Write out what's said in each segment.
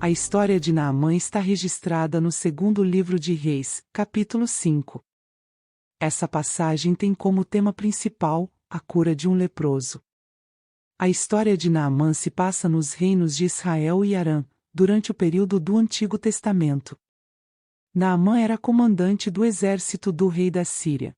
A história de Naamã está registrada no segundo livro de Reis, capítulo 5. Essa passagem tem como tema principal a cura de um leproso. A história de Naamã se passa nos reinos de Israel e Arã, durante o período do Antigo Testamento. Naamã era comandante do exército do rei da Síria.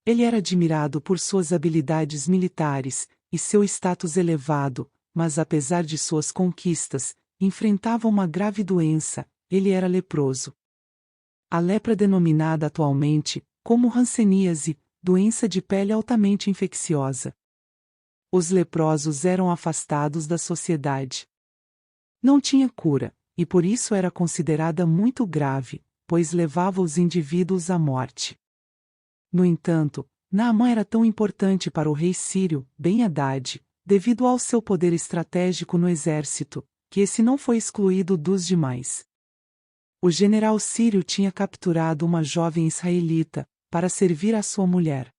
Ele era admirado por suas habilidades militares e seu status elevado, mas apesar de suas conquistas, enfrentava uma grave doença, ele era leproso. A lepra denominada atualmente como hanseníase, doença de pele altamente infecciosa. Os leprosos eram afastados da sociedade. Não tinha cura, e por isso era considerada muito grave, pois levava os indivíduos à morte. No entanto, Naamã era tão importante para o rei sírio, Ben-Hadad, devido ao seu poder estratégico no exército, que esse não foi excluído dos demais. O general sírio tinha capturado uma jovem israelita, para servir a sua mulher.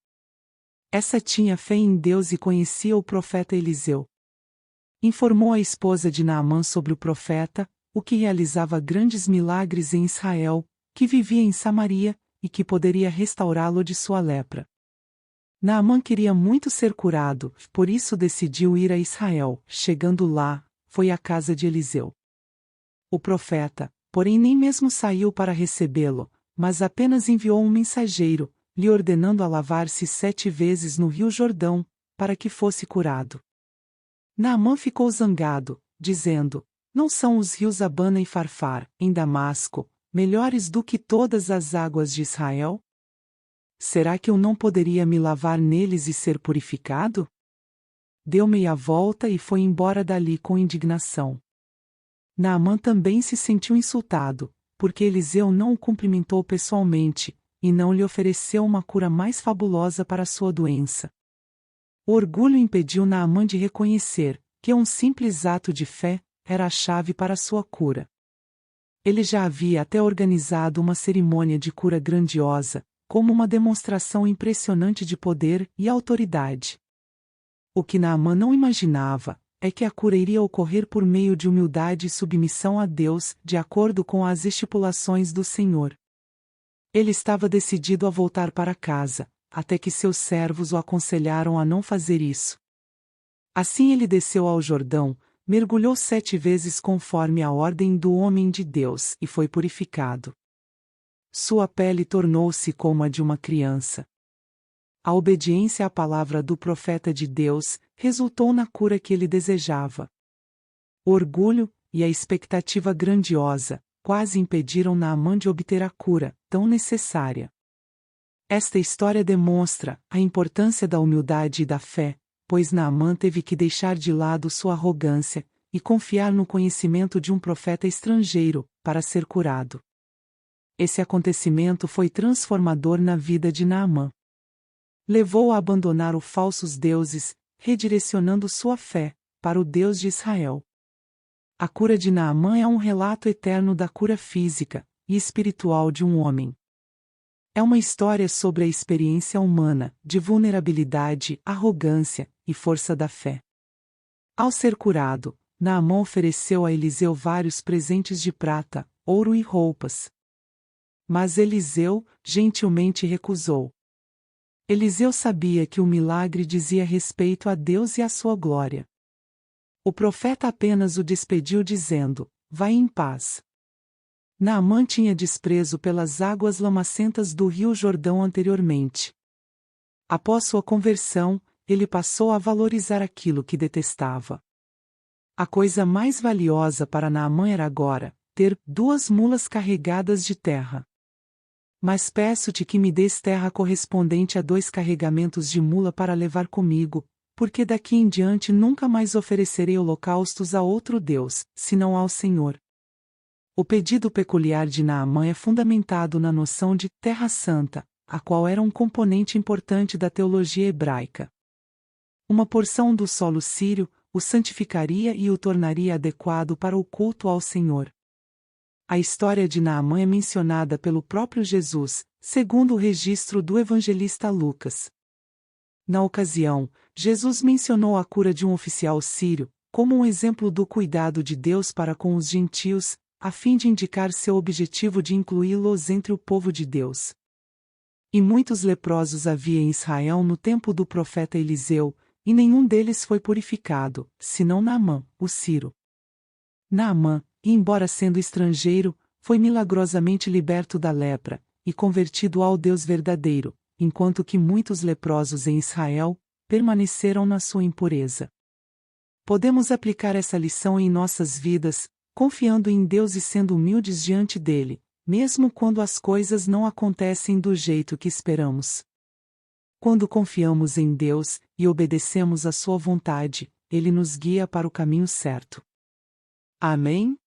Essa tinha fé em Deus e conhecia o profeta Eliseu. Informou a esposa de Naamã sobre o profeta, o que realizava grandes milagres em Israel, que vivia em Samaria, e que poderia restaurá-lo de sua lepra. Naamã queria muito ser curado, por isso decidiu ir a Israel. Chegando lá, foi à casa de Eliseu. O profeta, porém, nem mesmo saiu para recebê-lo, mas apenas enviou um mensageiro, lhe ordenando a lavar-se 7 vezes no rio Jordão, para que fosse curado. Naamã ficou zangado, dizendo: não são os rios Abana e Farfar, em Damasco, melhores do que todas as águas de Israel? Será que eu não poderia me lavar neles e ser purificado? Deu meia volta e foi embora dali com indignação. Naamã também se sentiu insultado, porque Eliseu não o cumprimentou pessoalmente, e não lhe ofereceu uma cura mais fabulosa para sua doença. O orgulho impediu Naamã de reconhecer que um simples ato de fé era a chave para sua cura. Ele já havia até organizado uma cerimônia de cura grandiosa, como uma demonstração impressionante de poder e autoridade. O que Naamã não imaginava é que a cura iria ocorrer por meio de humildade e submissão a Deus, de acordo com as estipulações do Senhor. Ele estava decidido a voltar para casa, até que seus servos o aconselharam a não fazer isso. Assim ele desceu ao Jordão, mergulhou 7 vezes conforme a ordem do homem de Deus e foi purificado. Sua pele tornou-se como a de uma criança. A obediência à palavra do profeta de Deus resultou na cura que ele desejava. O orgulho e a expectativa grandiosa quase impediram Naamã de obter a cura, tão necessária. Esta história demonstra a importância da humildade e da fé, pois Naamã teve que deixar de lado sua arrogância e confiar no conhecimento de um profeta estrangeiro, para ser curado. Esse acontecimento foi transformador na vida de Naamã. Levou-o a abandonar os falsos deuses, redirecionando sua fé para o Deus de Israel. A cura de Naamã é um relato eterno da cura física e espiritual de um homem. É uma história sobre a experiência humana, de vulnerabilidade, arrogância e força da fé. Ao ser curado, Naamã ofereceu a Eliseu vários presentes de prata, ouro e roupas. Mas Eliseu, gentilmente recusou. Eliseu sabia que o milagre dizia respeito a Deus e à sua glória. O profeta apenas o despediu dizendo: vai em paz. Naamã tinha desprezo pelas águas lamacentas do rio Jordão anteriormente. Após sua conversão, ele passou a valorizar aquilo que detestava. A coisa mais valiosa para Naamã era agora ter 2 mulas carregadas de terra. Mas peço-te que me des terra correspondente a 2 carregamentos de mula para levar comigo, porque daqui em diante nunca mais oferecerei holocaustos a outro Deus, senão ao Senhor. O pedido peculiar de Naamã é fundamentado na noção de terra santa, a qual era um componente importante da teologia hebraica. Uma porção do solo sírio o santificaria e o tornaria adequado para o culto ao Senhor. A história de Naamã é mencionada pelo próprio Jesus, segundo o registro do evangelista Lucas. Na ocasião, Jesus mencionou a cura de um oficial sírio, como um exemplo do cuidado de Deus para com os gentios, a fim de indicar seu objetivo de incluí-los entre o povo de Deus. E muitos leprosos havia em Israel no tempo do profeta Eliseu, e nenhum deles foi purificado, senão Naamã, o sírio. Naamã, embora sendo estrangeiro, foi milagrosamente liberto da lepra, e convertido ao Deus verdadeiro, enquanto que muitos leprosos em Israel permaneceram na sua impureza. Podemos aplicar essa lição em nossas vidas, confiando em Deus e sendo humildes diante dele, mesmo quando as coisas não acontecem do jeito que esperamos. Quando confiamos em Deus e obedecemos à sua vontade, ele nos guia para o caminho certo. Amém?